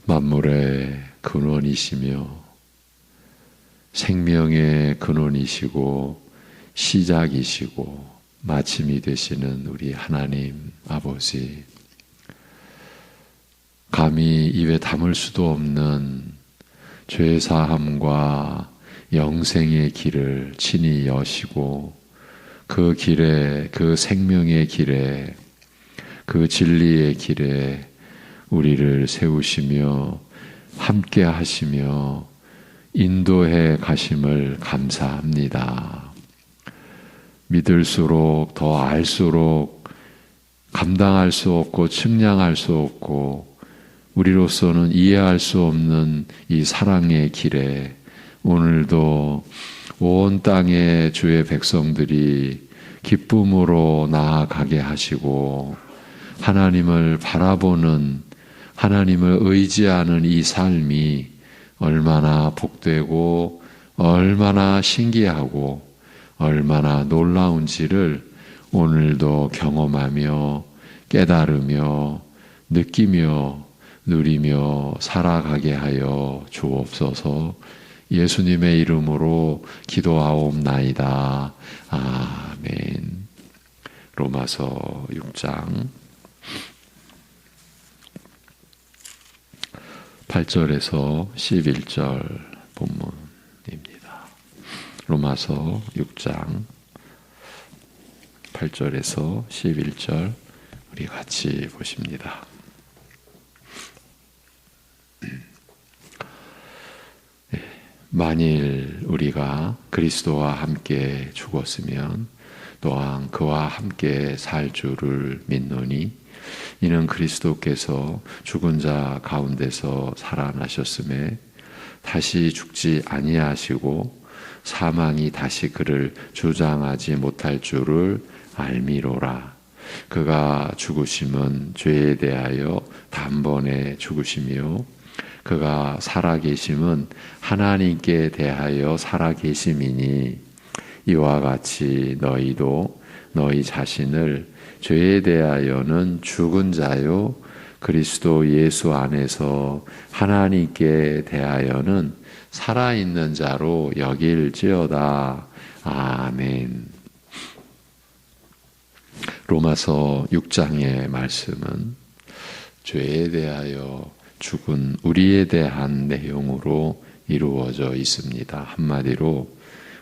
만물의 근원이시며 생명의 근원이시고 시작이시고 마침이 되시는 우리 하나님 아버지, 감히 입에 담을 수도 없는 죄사함과 영생의 길을 친히 여시고 그 길에, 그 생명의 길에, 그 진리의 길에 우리를 세우시며 함께 하시며 인도해 가심을 감사합니다. 믿을수록 더 알수록 감당할 수 없고 측량할 수 없고 우리로서는 이해할 수 없는 이 사랑의 길에 오늘도 온 땅의 주의 백성들이 기쁨으로 나아가게 하시고 하나님을 바라보는, 하나님을 의지하는 이 삶이 얼마나 복되고 얼마나 신기하고 얼마나 놀라운지를 오늘도 경험하며 깨달으며 느끼며 누리며 살아가게 하여 주옵소서. 예수님의 이름으로 기도하옵나이다. 아멘. 로마서 6장 8절에서 11절 본문입니다. 로마서 6장 8절에서 11절 우리 같이 보십니다. 만일 우리가 그리스도와 함께 죽었으면 또한 그와 함께 살 줄을 믿노니 이는 그리스도께서 죽은 자 가운데서 살아나셨음에 다시 죽지 아니하시고 사망이 다시 그를 주장하지 못할 줄을 알미로라. 그가 죽으심은 죄에 대하여 단번에 죽으시며 그가 살아계심은 하나님께 대하여 살아계심이니 이와 같이 너희도 너희 자신을 죄에 대하여는 죽은 자요 그리스도 예수 안에서 하나님께 대하여는 살아있는 자로 여길지어다. 아멘. 로마서 6장의 말씀은 죄에 대하여 죽은 우리에 대한 내용으로 이루어져 있습니다. 한마디로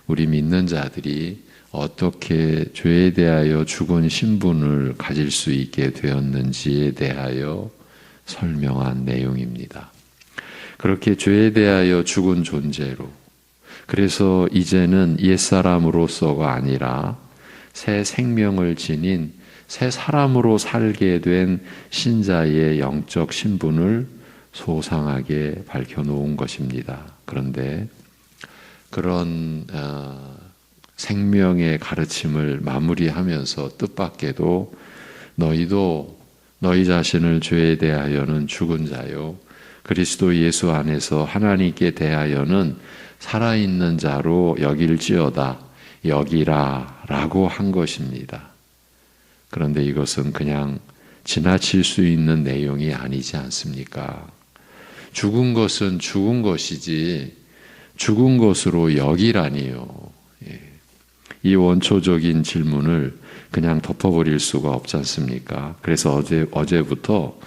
우리 믿는 자들이 어떻게 죄에 대하여 죽은 신분을 가질 수 있게 되었는지에 대하여 설명한 내용입니다. 그렇게 죄에 대하여 죽은 존재로, 그래서 이제는 옛사람으로서가 아니라 새 생명을 지닌 새 사람으로 살게 된 신자의 영적 신분을 소상하게 밝혀놓은 것입니다. 그런데 그런 생명의 가르침을 마무리하면서 뜻밖에도 너희도 너희 자신을 죄에 대하여는 죽은 자요 그리스도 예수 안에서 하나님께 대하여는 살아있는 자로 여길지어다. 여기라 라고 한 것입니다. 그런데 이것은 그냥 지나칠 수 있는 내용이 아니지 않습니까? 죽은 것은 죽은 것이지 죽은 것으로 여기라니요. 이 원초적인 질문을 그냥 덮어버릴 수가 없지 않습니까? 그래서 어제부터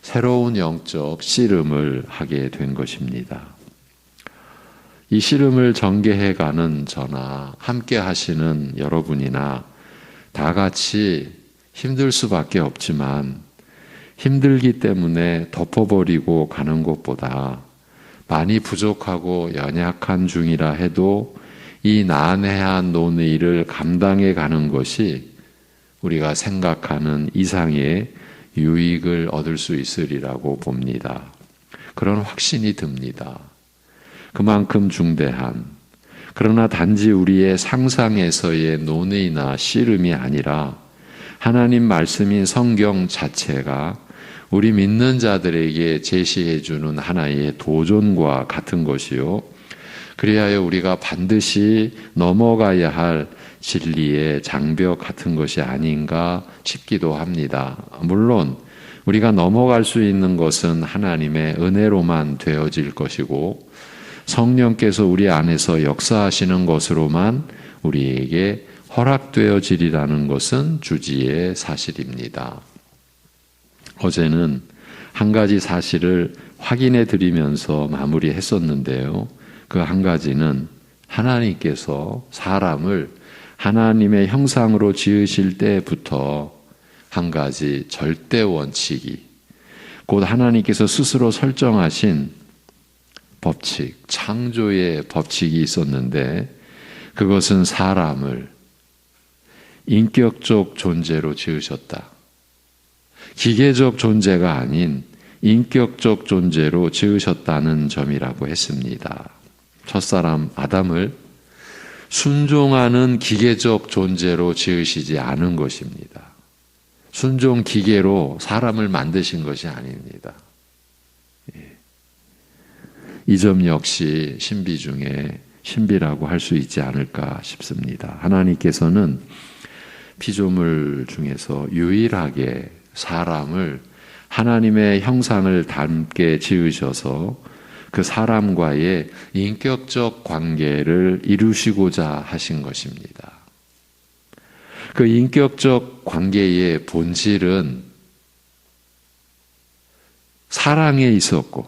새로운 영적 씨름을 하게 된 것입니다. 이 씨름을 전개해가는 저나 함께 하시는 여러분이나 다 같이 힘들 수밖에 없지만 힘들기 때문에 덮어버리고 가는 것보다 많이 부족하고 연약한 중이라 해도 이 난해한 논의를 감당해 가는 것이 우리가 생각하는 이상의 유익을 얻을 수 있으리라고 봅니다. 그런 확신이 듭니다. 그만큼 중대한, 그러나 단지 우리의 상상에서의 논의나 씨름이 아니라 하나님 말씀인 성경 자체가 우리 믿는 자들에게 제시해주는 하나의 도전과 같은 것이요. 그리하여 우리가 반드시 넘어가야 할 진리의 장벽 같은 것이 아닌가 싶기도 합니다. 물론 우리가 넘어갈 수 있는 것은 하나님의 은혜로만 되어질 것이고 성령께서 우리 안에서 역사하시는 것으로만 우리에게 허락되어지리라는 것은 주지의 사실입니다. 어제는 한 가지 사실을 확인해 드리면서 마무리했었는데요. 그 한 가지는 하나님께서 사람을 하나님의 형상으로 지으실 때부터 한 가지 절대 원칙이, 곧 하나님께서 스스로 설정하신 법칙, 창조의 법칙이 있었는데 그것은 사람을 인격적 존재로 지으셨다. 기계적 존재가 아닌 인격적 존재로 지으셨다는 점이라고 했습니다. 첫사람 아담을 순종하는 기계적 존재로 지으시지 않은 것입니다. 순종 기계로 사람을 만드신 것이 아닙니다. 이 점 역시 신비 중에 신비라고 할 수 있지 않을까 싶습니다. 하나님께서는 피조물 중에서 유일하게 사람을 하나님의 형상을 닮게 지으셔서 그 사람과의 인격적 관계를 이루시고자 하신 것입니다. 그 인격적 관계의 본질은 사랑에 있었고,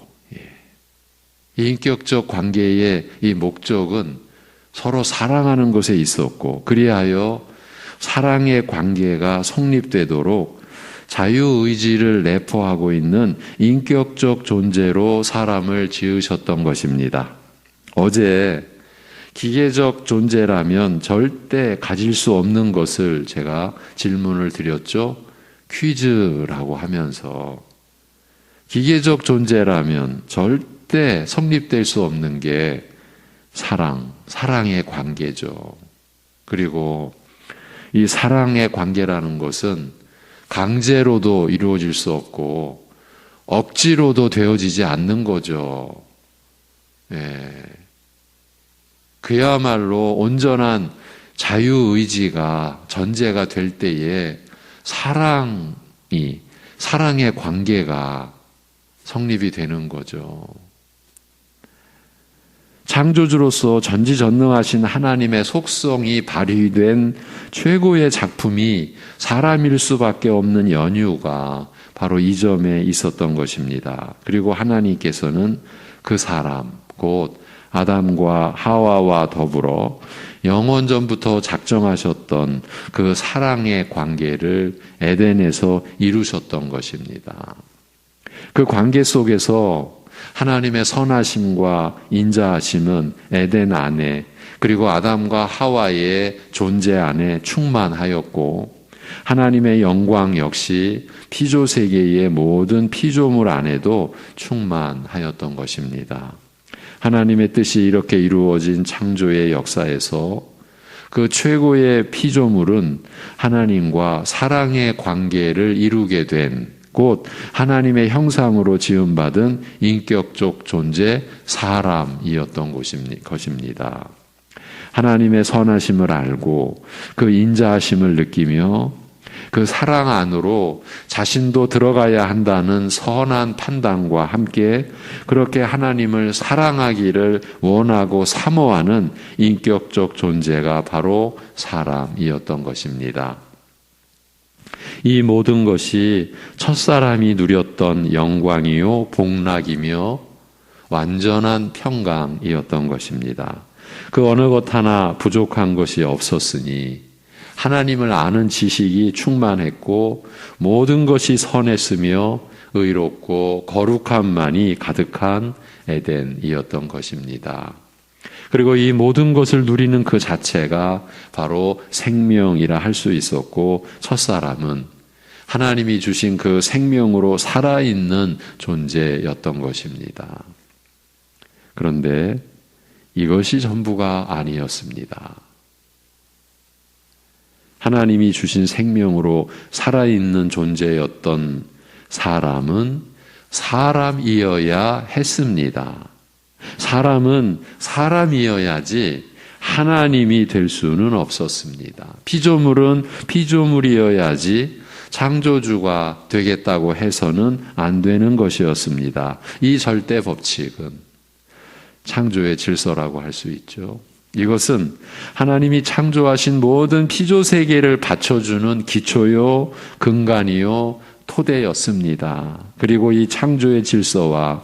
인격적 관계의 이 목적은 서로 사랑하는 것에 있었고, 그리하여 사랑의 관계가 성립되도록 자유의지를 내포하고 있는 인격적 존재로 사람을 지으셨던 것입니다. 어제 기계적 존재라면 절대 가질 수 없는 것을 제가 질문을 드렸죠. 퀴즈라고 하면서 기계적 존재라면 절대 성립될 수 없는 게 사랑의 관계죠. 그리고 이 사랑의 관계라는 것은 강제로도 이루어질 수 없고 억지로도 되어지지 않는 거죠. 그야말로 온전한 자유의지가 전제가 될 때에 사랑의 관계가 성립이 되는 거죠. 창조주로서 전지전능하신 하나님의 속성이 발휘된 최고의 작품이 사람일 수밖에 없는 연유가 바로 이 점에 있었던 것입니다. 그리고 하나님께서는 그 사람, 곧 아담과 하와와 더불어 영원전부터 작정하셨던 그 사랑의 관계를 에덴에서 이루셨던 것입니다. 그 관계 속에서 하나님의 선하심과 인자하심은 에덴 안에, 그리고 아담과 하와의 존재 안에 충만하였고, 하나님의 영광 역시 피조 세계의 모든 피조물 안에도 충만하였던 것입니다. 하나님의 뜻이 이렇게 이루어진 창조의 역사에서 그 최고의 피조물은 하나님과 사랑의 관계를 이루게 된, 곧 하나님의 형상으로 지음받은 인격적 존재 사람이었던 것입니다. 하나님의 선하심을 알고 그 인자하심을 느끼며 그 사랑 안으로 자신도 들어가야 한다는 선한 판단과 함께 그렇게 하나님을 사랑하기를 원하고 사모하는 인격적 존재가 바로 사람이었던 것입니다. 이 모든 것이 첫사람이 누렸던 영광이요 복락이며 완전한 평강이었던 것입니다. 그 어느 것 하나 부족한 것이 없었으니 하나님을 아는 지식이 충만했고 모든 것이 선했으며 의롭고 거룩함만이 가득한 에덴이었던 것입니다. 그리고 이 모든 것을 누리는 그 자체가 바로 생명이라 할 수 있었고, 첫사람은 하나님이 주신 그 생명으로 살아있는 존재였던 것입니다. 그런데 이것이 전부가 아니었습니다. 하나님이 주신 생명으로 살아있는 존재였던 사람은 사람이어야 했습니다. 사람은 사람이어야지 하나님이 될 수는 없었습니다. 피조물은 피조물이어야지 창조주가 되겠다고 해서는 안 되는 것이었습니다. 이 절대 법칙은 창조의 질서라고 할 수 있죠. 이것은 하나님이 창조하신 모든 피조 세계를 받쳐주는 기초요, 근간이요, 토대였습니다. 그리고 이 창조의 질서와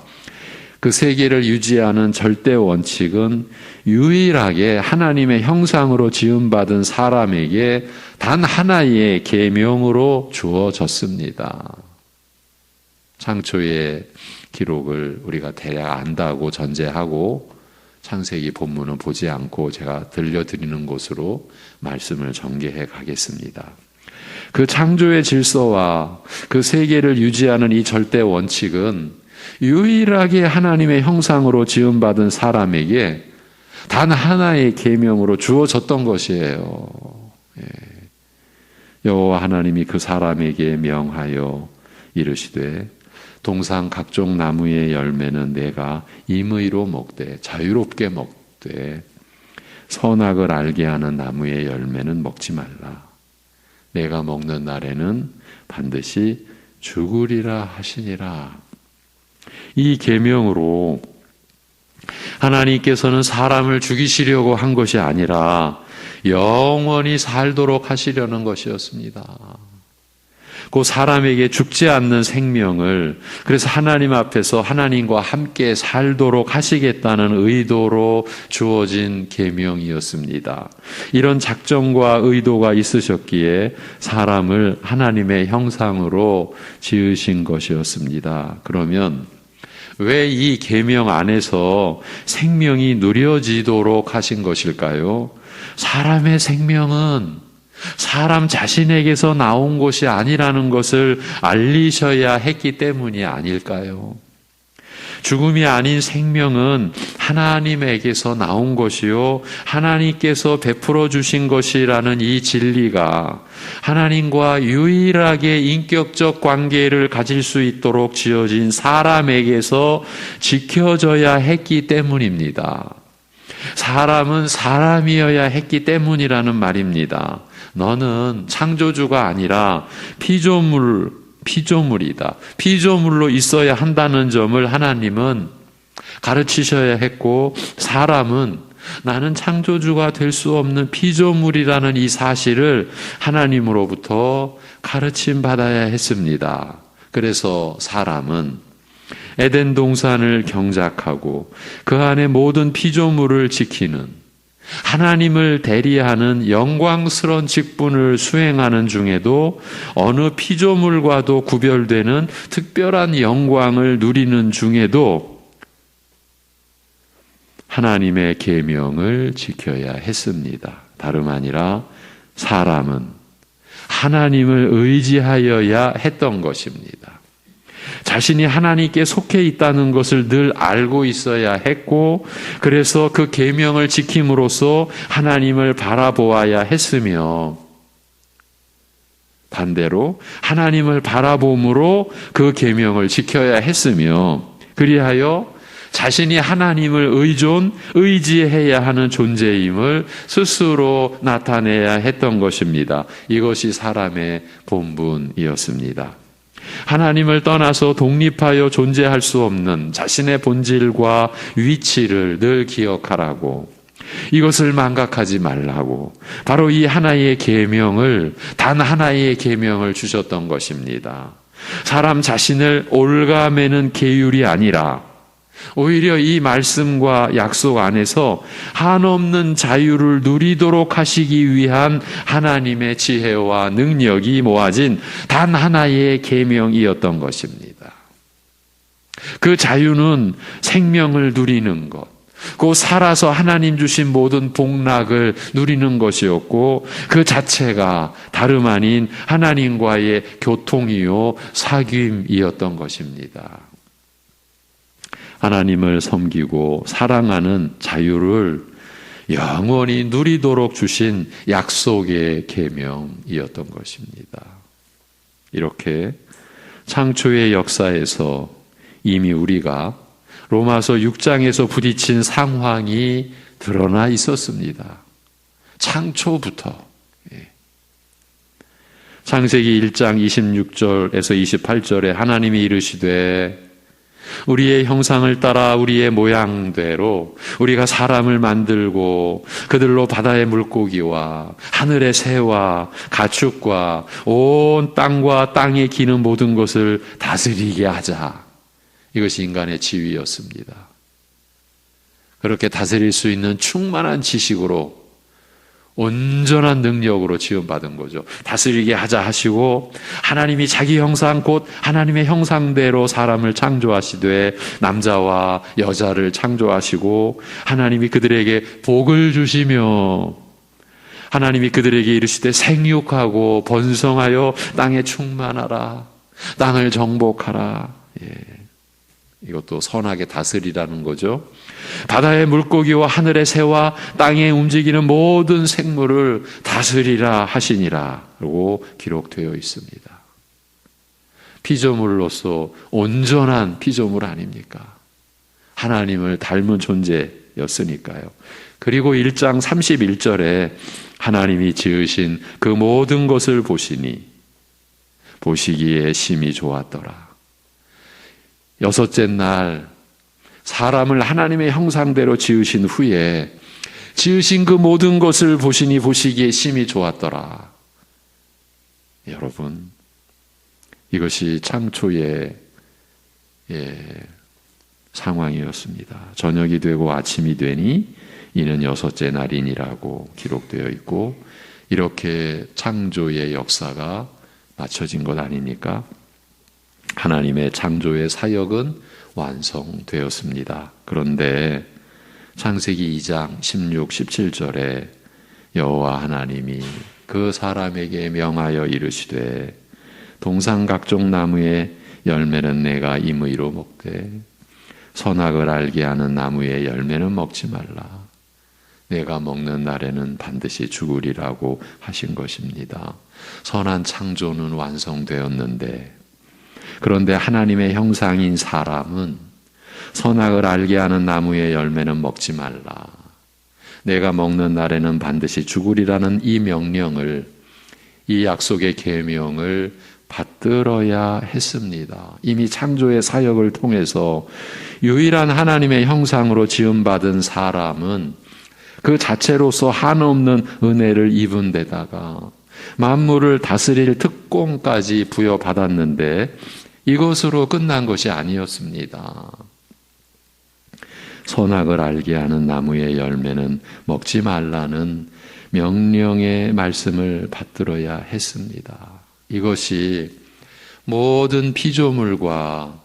그 세계를 유지하는 절대 원칙은 유일하게 하나님의 형상으로 지음받은 사람에게 단 하나의 계명으로 주어졌습니다. 창조의 기록을 우리가 대략 안다고 전제하고 창세기 본문은 보지 않고 제가 들려드리는 것으로 말씀을 전개해 가겠습니다. 그 창조의 질서와 그 세계를 유지하는 이 절대 원칙은 유일하게 하나님의 형상으로 지음받은 사람에게 단 하나의 계명으로 주어졌던 것이에요. 여호와 하나님이 그 사람에게 명하여 이르시되 동산 각종 나무의 열매는 내가 임의로 먹되 자유롭게 먹되 선악을 알게 하는 나무의 열매는 먹지 말라. 내가 먹는 날에는 반드시 죽으리라 하시니라. 이 계명으로 하나님께서는 사람을 죽이시려고 한 것이 아니라 영원히 살도록 하시려는 것이었습니다. 그 사람에게 죽지 않는 생명을 그래서 하나님 앞에서 하나님과 함께 살도록 하시겠다는 의도로 주어진 계명이었습니다. 이런 작정과 의도가 있으셨기에 사람을 하나님의 형상으로 지으신 것이었습니다. 그러면 왜 이 계명 안에서 생명이 누려지도록 하신 것일까요? 사람의 생명은 사람 자신에게서 나온 것이 아니라는 것을 알리셔야 했기 때문이 아닐까요? 죽음이 아닌 생명은 하나님에게서 나온 것이요 하나님께서 베풀어 주신 것이라는 이 진리가 하나님과 유일하게 인격적 관계를 가질 수 있도록 지어진 사람에게서 지켜져야 했기 때문입니다. 사람은 사람이어야 했기 때문이라는 말입니다. 너는 창조주가 아니라 피조물이다. 피조물로 있어야 한다는 점을 하나님은 가르치셔야 했고 사람은 나는 창조주가 될 수 없는 피조물이라는 이 사실을 하나님으로부터 가르침 받아야 했습니다. 그래서 사람은 에덴 동산을 경작하고 그 안에 모든 피조물을 지키는 하나님을 대리하는 영광스러운 직분을 수행하는 중에도 어느 피조물과도 구별되는 특별한 영광을 누리는 중에도 하나님의 계명을 지켜야 했습니다. 다름 아니라 사람은 하나님을 의지하여야 했던 것입니다. 자신이 하나님께 속해 있다는 것을 늘 알고 있어야 했고 그래서 그 계명을 지킴으로써 하나님을 바라보아야 했으며 반대로 하나님을 바라봄으로 그 계명을 지켜야 했으며 그리하여 자신이 하나님을 의지해야 하는 존재임을 스스로 나타내야 했던 것입니다. 이것이 사람의 본분이었습니다. 하나님을 떠나서 독립하여 존재할 수 없는 자신의 본질과 위치를 늘 기억하라고 이것을 망각하지 말라고 바로 이 하나의 계명을 단 하나의 계명을 주셨던 것입니다. 사람 자신을 올가매는 계율이 아니라 오히려 이 말씀과 약속 안에서 한없는 자유를 누리도록 하시기 위한 하나님의 지혜와 능력이 모아진 단 하나의 계명이었던 것입니다. 그 자유는 생명을 누리는 것, 그 살아서 하나님 주신 모든 복락을 누리는 것이었고 그 자체가 다름 아닌 하나님과의 교통이요 사귐이었던 것입니다. 하나님을 섬기고 사랑하는 자유를 영원히 누리도록 주신 약속의 계명이었던 것입니다. 이렇게 창조의 역사에서 이미 우리가 로마서 6장에서 부딪힌 상황이 드러나 있었습니다. 창초부터. 창세기 1장 26절에서 28절에 하나님이 이르시되 우리의 형상을 따라 우리의 모양대로 우리가 사람을 만들고 그들로 바다의 물고기와 하늘의 새와 가축과 온 땅과 땅에 기는 모든 것을 다스리게 하자. 이것이 인간의 지위였습니다. 그렇게 다스릴 수 있는 충만한 지식으로 온전한 능력으로 지원받은 거죠. 다스리게 하자 하시고 하나님이 자기 형상 곧 하나님의 형상대로 사람을 창조하시되 남자와 여자를 창조하시고 하나님이 그들에게 복을 주시며 하나님이 그들에게 이르시되 생육하고 번성하여 땅에 충만하라. 땅을 정복하라. 이것도 선하게 다스리라는 거죠. 바다의 물고기와 하늘의 새와 땅에 움직이는 모든 생물을 다스리라 하시니라고 기록되어 있습니다. 피조물로서 온전한 피조물 아닙니까? 하나님을 닮은 존재였으니까요. 그리고 1장 31절에 하나님이 지으신 그 모든 것을 보시니 보시기에 심히 좋았더라. 여섯째 날 사람을 하나님의 형상대로 지으신 후에 지으신 그 모든 것을 보시니 보시기에 심히 좋았더라. 여러분, 이것이 창초의 상황이었습니다. 저녁이 되고 아침이 되니 이는 여섯째 날이니라고 기록되어 있고 이렇게 창조의 역사가 마쳐진 것 아닙니까? 하나님의 창조의 사역은 완성되었습니다. 그런데 창세기 2장 16, 17절에 여호와 하나님이 그 사람에게 명하여 이르시되 동산 각종 나무의 열매는 내가 임의로 먹되 선악을 알게 하는 나무의 열매는 먹지 말라. 내가 먹는 날에는 반드시 죽으리라고 하신 것입니다. 선한 창조는 완성되었는데 그런데 하나님의 형상인 사람은 선악을 알게 하는 나무의 열매는 먹지 말라. 내가 먹는 날에는 반드시 죽으리라는 이 명령을, 이 약속의 계명을 받들어야 했습니다. 이미 창조의 사역을 통해서 유일한 하나님의 형상으로 지음받은 사람은 그 자체로서 한없는 은혜를 입은 데다가 만물을 다스릴 특권까지 부여받았는데 이것으로 끝난 것이 아니었습니다. 선악을 알게 하는 나무의 열매는 먹지 말라는 명령의 말씀을 받들어야 했습니다. 이것이 모든 피조물과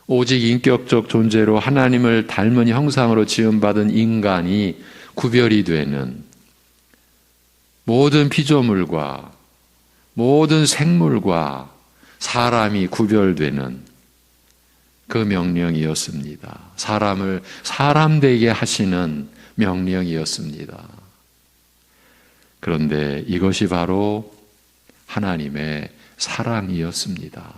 오직 인격적 존재로 하나님을 닮은 형상으로 지음받은 인간이 구별이 되는 모든 피조물과 모든 생물과 사람이 구별되는 그 명령이었습니다. 사람을 사람 되게 하시는 명령이었습니다. 그런데 이것이 바로 하나님의 사랑이었습니다.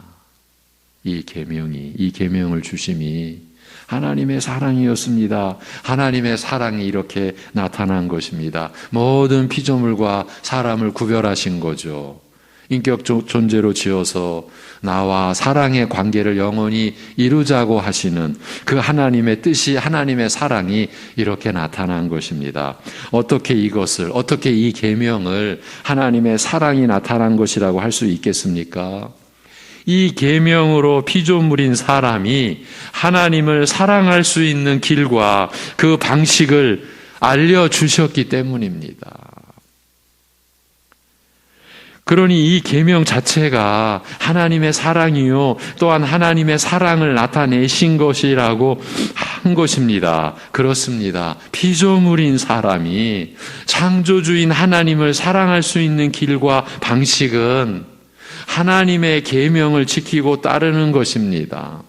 이 계명을 주심이 하나님의 사랑이었습니다. 하나님의 사랑이 이렇게 나타난 것입니다. 모든 피조물과 사람을 구별하신 거죠. 인격적 존재로 지어서 나와 사랑의 관계를 영원히 이루자고 하시는 그 하나님의 뜻이, 하나님의 사랑이 이렇게 나타난 것입니다. 어떻게 이 계명을 하나님의 사랑이 나타난 것이라고 할 수 있겠습니까? 이 계명으로 피조물인 사람이 하나님을 사랑할 수 있는 길과 그 방식을 알려주셨기 때문입니다. 그러니 이 계명 자체가 하나님의 사랑이요 또한 하나님의 사랑을 나타내신 것이라고 한 것입니다. 그렇습니다. 피조물인 사람이 창조주인 하나님을 사랑할 수 있는 길과 방식은 하나님의 계명을 지키고 따르는 것입니다.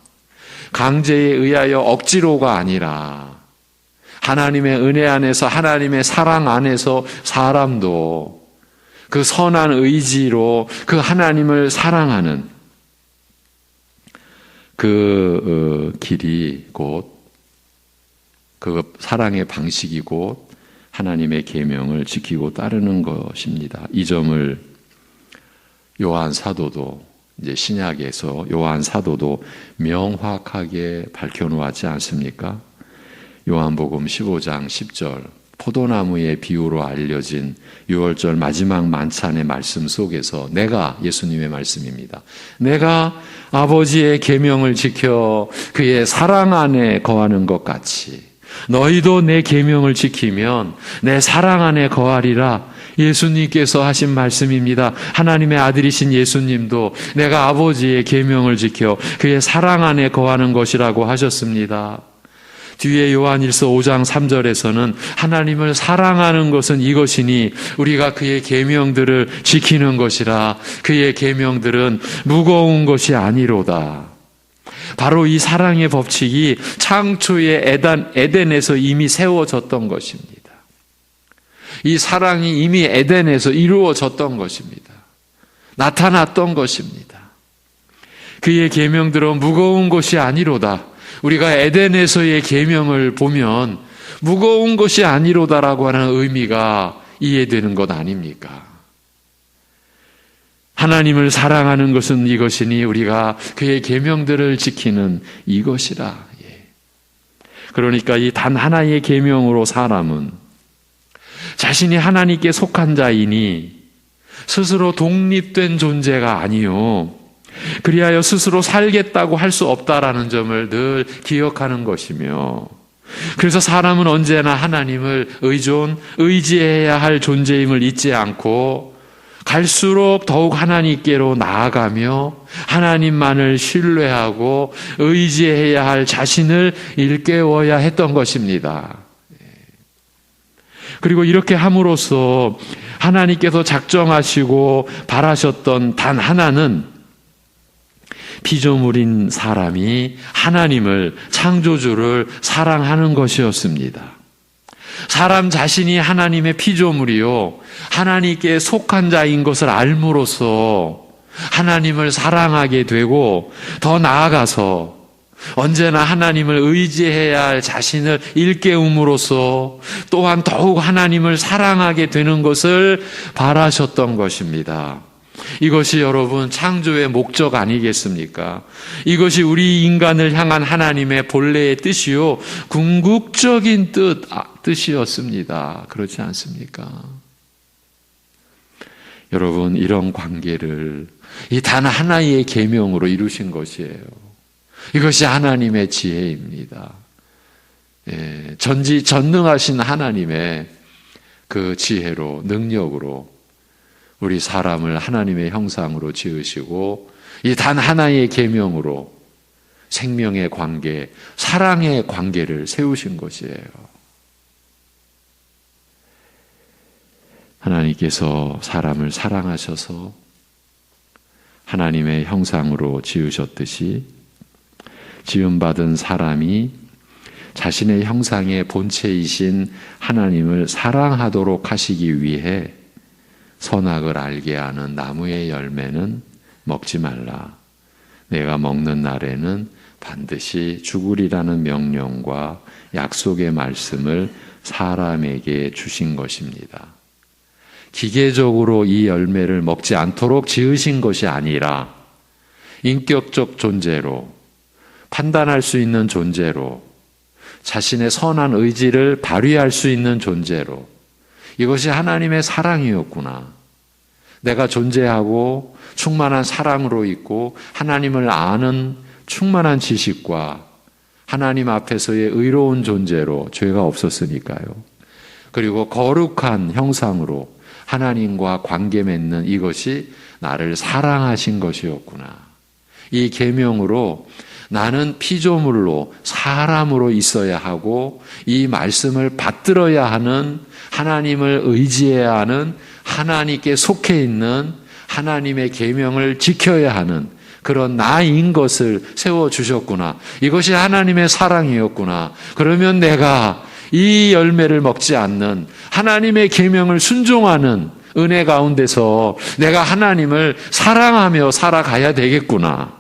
강제에 의하여 억지로가 아니라 하나님의 은혜 안에서, 하나님의 사랑 안에서 사람도 그 선한 의지로 그 하나님을 사랑하는 그 길이 곧 그 사랑의 방식이 곧 하나님의 계명을 지키고 따르는 것입니다. 이 점을 요한 사도도 이제 신약에서 요한 사도도 명확하게 밝혀놓았지 않습니까? 요한복음 15장 10절 포도나무의 비유로 알려진 6월절 마지막 만찬의 말씀 속에서 내가, 예수님의 말씀입니다, 내가 아버지의 계명을 지켜 그의 사랑 안에 거하는 것 같이 너희도 내 계명을 지키면 내 사랑 안에 거하리라. 예수님께서 하신 말씀입니다. 하나님의 아들이신 예수님도 내가 아버지의 계명을 지켜 그의 사랑 안에 거하는 것이라고 하셨습니다. 뒤에 요한일서 5장 3절에서는 하나님을 사랑하는 것은 이것이니 우리가 그의 계명들을 지키는 것이라. 그의 계명들은 무거운 것이 아니로다. 바로 이 사랑의 법칙이 창초의 에덴에서 이미 세워졌던 것입니다. 이 사랑이 이미 에덴에서 이루어졌던 것입니다. 나타났던 것입니다. 그의 계명들은 무거운 것이 아니로다. 우리가 에덴에서의 계명을 보면 무거운 것이 아니로다라고 하는 의미가 이해되는 것 아닙니까? 하나님을 사랑하는 것은 이것이니 우리가 그의 계명들을 지키는 이것이라. 그러니까 이 단 하나의 계명으로 사람은 자신이 하나님께 속한 자이니 스스로 독립된 존재가 아니요, 그리하여 스스로 살겠다고 할 수 없다라는 점을 늘 기억하는 것이며, 그래서 사람은 언제나 하나님을 의지해야 할 존재임을 잊지 않고 갈수록 더욱 하나님께로 나아가며 하나님만을 신뢰하고 의지해야 할 자신을 일깨워야 했던 것입니다. 그리고 이렇게 함으로써 하나님께서 작정하시고 바라셨던 단 하나는 피조물인 사람이 하나님을, 창조주를 사랑하는 것이었습니다. 사람 자신이 하나님의 피조물이요, 하나님께 속한 자인 것을 알므로써 하나님을 사랑하게 되고, 더 나아가서 언제나 하나님을 의지해야 할 자신을 일깨움으로써 또한 더욱 하나님을 사랑하게 되는 것을 바라셨던 것입니다. 이것이 여러분 창조의 목적 아니겠습니까? 이것이 우리 인간을 향한 하나님의 본래의 뜻이요, 궁극적인 뜻이었습니다. 그렇지 않습니까? 여러분, 이런 관계를 이 단 하나의 계명으로 이루신 것이에요. 이것이 하나님의 지혜입니다. 전능하신 하나님의 그 지혜로, 능력으로 우리 사람을 하나님의 형상으로 지으시고 이 단 하나의 계명으로 생명의 관계, 사랑의 관계를 세우신 것이에요. 하나님께서 사람을 사랑하셔서 하나님의 형상으로 지으셨듯이 지음받은 사람이 자신의 형상의 본체이신 하나님을 사랑하도록 하시기 위해 선악을 알게 하는 나무의 열매는 먹지 말라. 내가 먹는 날에는 반드시 죽으리라는 명령과 약속의 말씀을 사람에게 주신 것입니다. 기계적으로 이 열매를 먹지 않도록 지으신 것이 아니라 인격적 존재로, 판단할 수 있는 존재로, 자신의 선한 의지를 발휘할 수 있는 존재로, 이것이 하나님의 사랑이었구나. 내가 존재하고 충만한 사랑으로 있고 하나님을 아는 충만한 지식과 하나님 앞에서의 의로운 존재로, 죄가 없었으니까요. 그리고 거룩한 형상으로 하나님과 관계 맺는 이것이 나를 사랑하신 것이었구나. 이 계명으로 나는 피조물로, 사람으로 있어야 하고 이 말씀을 받들어야 하는, 하나님을 의지해야 하는, 하나님께 속해 있는, 하나님의 계명을 지켜야 하는 그런 나인 것을 세워주셨구나. 이것이 하나님의 사랑이었구나. 그러면 내가 이 열매를 먹지 않는, 하나님의 계명을 순종하는 은혜 가운데서 내가 하나님을 사랑하며 살아가야 되겠구나.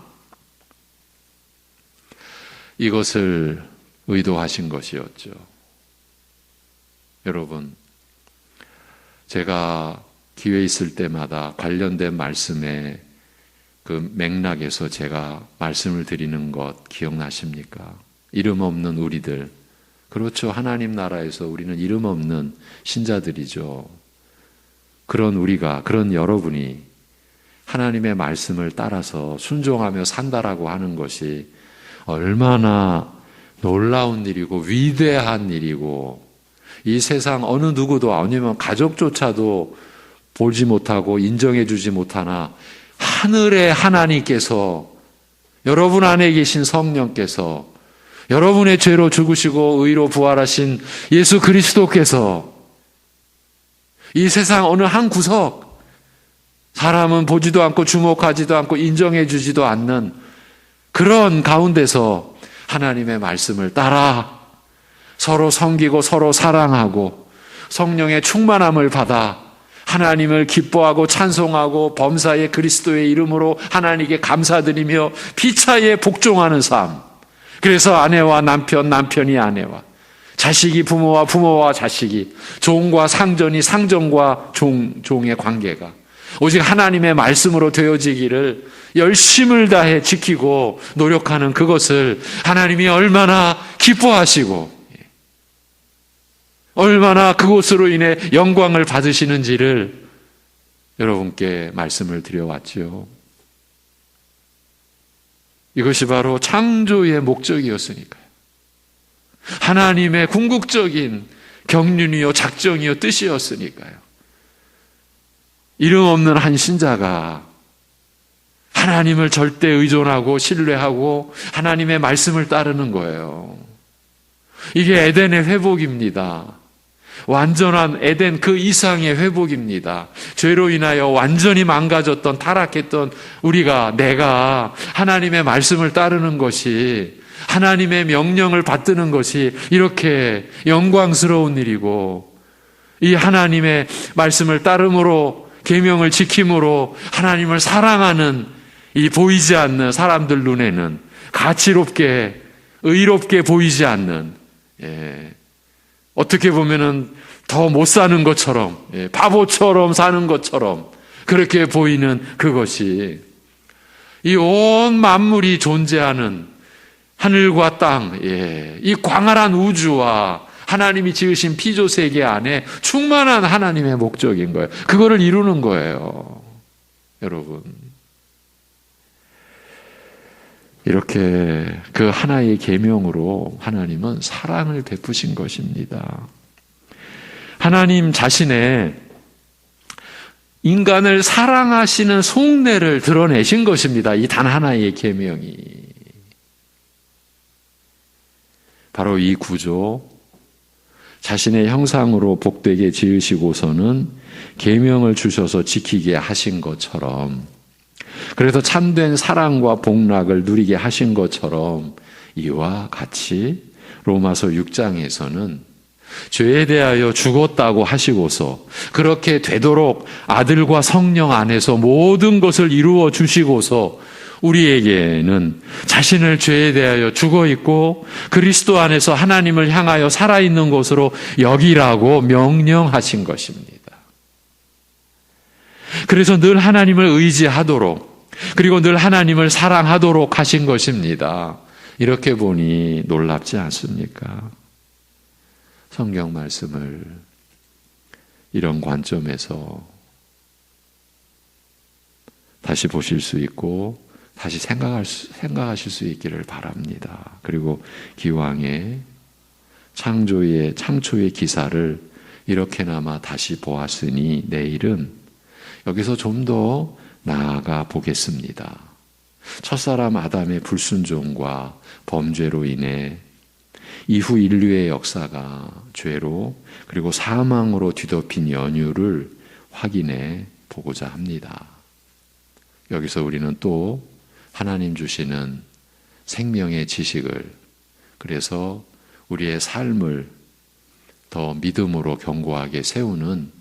이것을 의도하신 것이었죠. 여러분, 제가 기회 있을 때마다 관련된 말씀에 그 맥락에서 제가 말씀을 드리는 것 기억나십니까? 이름 없는 우리들. 그렇죠. 하나님 나라에서 우리는 이름 없는 신자들이죠. 그런 우리가, 그런 여러분이 하나님의 말씀을 따라서 순종하며 산다라고 하는 것이 얼마나 놀라운 일이고 위대한 일이고, 이 세상 어느 누구도, 아니면 가족조차도 보지 못하고 인정해 주지 못하나 하늘의 하나님께서, 여러분 안에 계신 성령께서, 여러분의 죄로 죽으시고 의로 부활하신 예수 그리스도께서 이 세상 어느 한 구석, 사람은 보지도 않고 주목하지도 않고 인정해 주지도 않는 그런 가운데서 하나님의 말씀을 따라 서로 섬기고 서로 사랑하고 성령의 충만함을 받아 하나님을 기뻐하고 찬송하고 범사의 그리스도의 이름으로 하나님께 감사드리며 피차에 복종하는 삶. 그래서 아내와 남편, 남편이 아내와, 자식이 부모와 부모와 자식이, 종과 상전이 상전과 종의 관계가 오직 하나님의 말씀으로 되어지기를 열심을 다해 지키고 노력하는 그것을 하나님이 얼마나 기뻐하시고 얼마나 그것으로 인해 영광을 받으시는지를 여러분께 말씀을 드려왔죠. 이것이 바로 창조의 목적이었으니까요. 하나님의 궁극적인 경륜이요 작정이요 뜻이었으니까요. 이름 없는 한 신자가 하나님을 절대 의존하고 신뢰하고 하나님의 말씀을 따르는 거예요. 이게 에덴의 회복입니다. 완전한 에덴 그 이상의 회복입니다. 죄로 인하여 완전히 망가졌던, 타락했던 우리가, 내가 하나님의 말씀을 따르는 것이, 하나님의 명령을 받드는 것이 이렇게 영광스러운 일이고, 이 하나님의 말씀을 따름으로, 계명을 지킴으로 하나님을 사랑하는 이 보이지 않는 사람들 눈에는 가치롭게, 의롭게 보이지 않는, 어떻게 보면은 더 못 사는 것처럼, 바보처럼 사는 것처럼 그렇게 보이는 그것이 이 온 만물이 존재하는 하늘과 땅, 이 광활한 우주와 하나님이 지으신 피조세계 안에 충만한 하나님의 목적인 거예요. 그거를 이루는 거예요. 여러분, 이렇게 그 하나의 계명으로 하나님은 사랑을 베푸신 것입니다. 하나님 자신의 인간을 사랑하시는 속내를 드러내신 것입니다. 이 단 하나의 계명이. 바로 이 구조, 자신의 형상으로 복되게 지으시고서는 계명을 주셔서 지키게 하신 것처럼, 그래서 참된 사랑과 복락을 누리게 하신 것처럼 이와 같이 로마서 6장에서는 죄에 대하여 죽었다고 하시고서 그렇게 되도록 아들과 성령 안에서 모든 것을 이루어 주시고서 우리에게는 자신을 죄에 대하여 죽어 있고 그리스도 안에서 하나님을 향하여 살아있는 것으로 여기라고 명령하신 것입니다. 그래서 늘 하나님을 의지하도록, 그리고 늘 하나님을 사랑하도록 하신 것입니다. 이렇게 보니 놀랍지 않습니까? 성경 말씀을 이런 관점에서 다시 보실 수 있고 다시 생각하실 수 있기를 바랍니다. 그리고 기왕에 창초의 기사를 이렇게나마 다시 보았으니 내일은 여기서 좀 더 나아가 보겠습니다. 첫사람 아담의 불순종과 범죄로 인해 이후 인류의 역사가 죄로 그리고 사망으로 뒤덮인 연유를 확인해 보고자 합니다. 여기서 우리는 또 하나님 주시는 생명의 지식을, 그래서 우리의 삶을 더 믿음으로 견고하게 세우는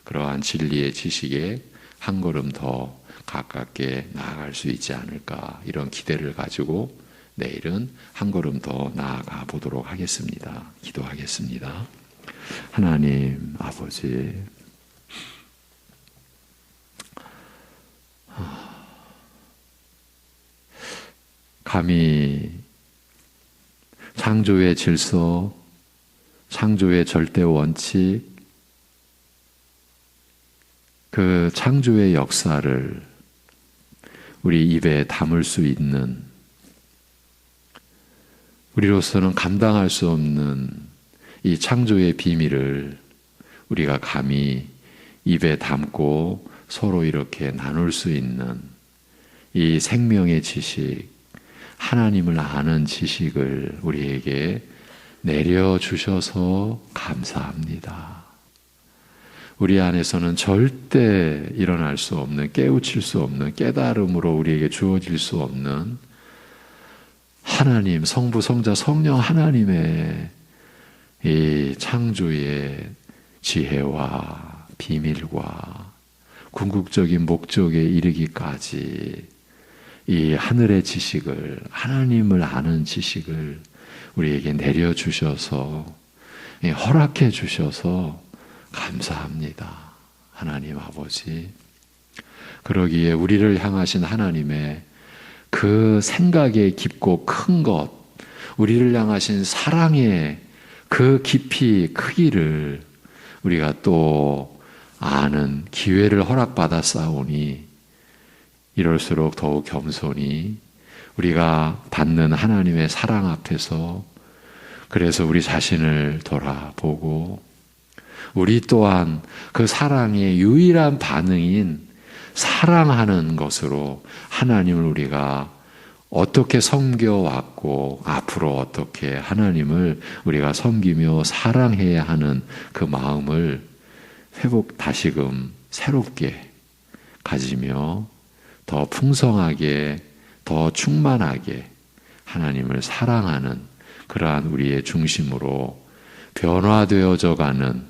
그러한 진리의 지식에 한 걸음 더 가깝게 나아갈 수 있지 않을까, 이런 기대를 가지고 내일은 한 걸음 더 나아가 보도록 하겠습니다. 기도하겠습니다. 하나님 아버지, 감히 창조의 질서, 창조의 절대 원칙, 그 창조의 역사를 우리 입에 담을 수 있는, 우리로서는 감당할 수 없는 이 창조의 비밀을 우리가 감히 입에 담고 서로 이렇게 나눌 수 있는 이 생명의 지식, 하나님을 아는 지식을 우리에게 내려주셔서 감사합니다. 우리 안에서는 절대 일어날 수 없는, 깨우칠 수 없는, 깨달음으로 우리에게 주어질 수 없는 하나님, 성부, 성자, 성령 하나님의 이 창조의 지혜와 비밀과 궁극적인 목적에 이르기까지 이 하늘의 지식을, 하나님을 아는 지식을 우리에게 내려주셔서, 허락해 주셔서 감사합니다. 하나님 아버지. 그러기에 우리를 향하신 하나님의 그 생각의 깊고 큰 것, 우리를 향하신 사랑의 그 깊이, 크기를 우리가 또 아는 기회를 허락받아 싸우니 이럴수록 더욱 겸손히 우리가 받는 하나님의 사랑 앞에서, 그래서 우리 자신을 돌아보고 우리 또한 그 사랑의 유일한 반응인 사랑하는 것으로 하나님을 우리가 어떻게 섬겨왔고 앞으로 어떻게 하나님을 우리가 섬기며 사랑해야 하는 그 마음을 다시금 새롭게 가지며 더 풍성하게, 더 충만하게 하나님을 사랑하는 그러한 우리의 중심으로 변화되어져 가는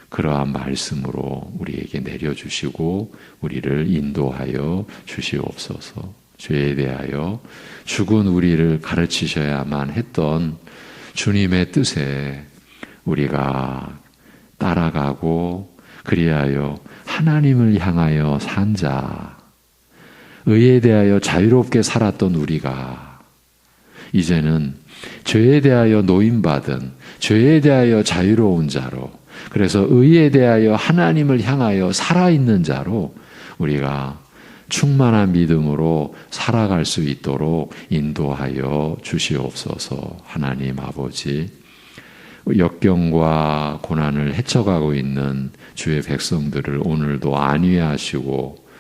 그러한 말씀으로 우리에게 내려주시고 우리를 인도하여 주시옵소서. 죄에 대하여 죽은 우리를 가르치셔야만 했던 주님의 뜻에 우리가 따라가고 그리하여 하나님을 향하여 산 자, 의에 대하여 자유롭게 살았던 우리가 이제는 죄에 대하여 노임받은, 죄에 대하여 자유로운 자로, 그래서 의에 대하여 하나님을 향하여 살아있는 자로 우리가 충만한 믿음으로 살아갈 수 있도록 인도하여 주시옵소서. 하나님 아버지, 역경과 고난을 헤쳐가고 있는 주의 백성들을 오늘도 안위하시고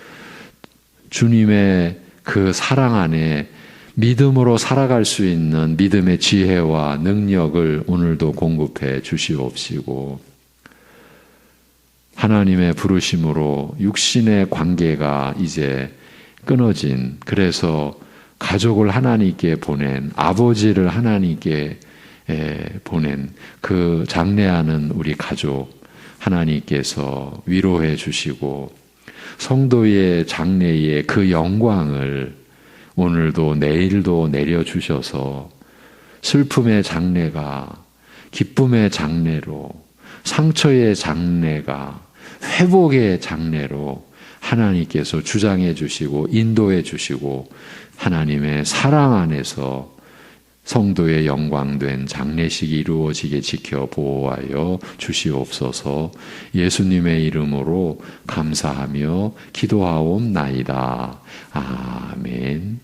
주님의 그 사랑 안에 믿음으로 살아갈 수 있는 믿음의 지혜와 능력을 오늘도 공급해 주시옵시고, 하나님의 부르심으로 육신의 관계가 이제 끊어진, 그래서 가족을 하나님께 보낸, 아버지를 하나님께 보낸 그 장례하는 우리 가족 하나님께서 위로해 주시고, 성도의 장례의 그 영광을 오늘도 내일도 내려주셔서 슬픔의 장례가 기쁨의 장례로, 상처의 장례가 회복의 장례로 하나님께서 주장해 주시고 인도해 주시고, 하나님의 사랑 안에서 성도의 영광된 장례식이 이루어지게 지켜 보호하여 주시옵소서. 예수님의 이름으로 감사하며 기도하옵나이다. 아멘.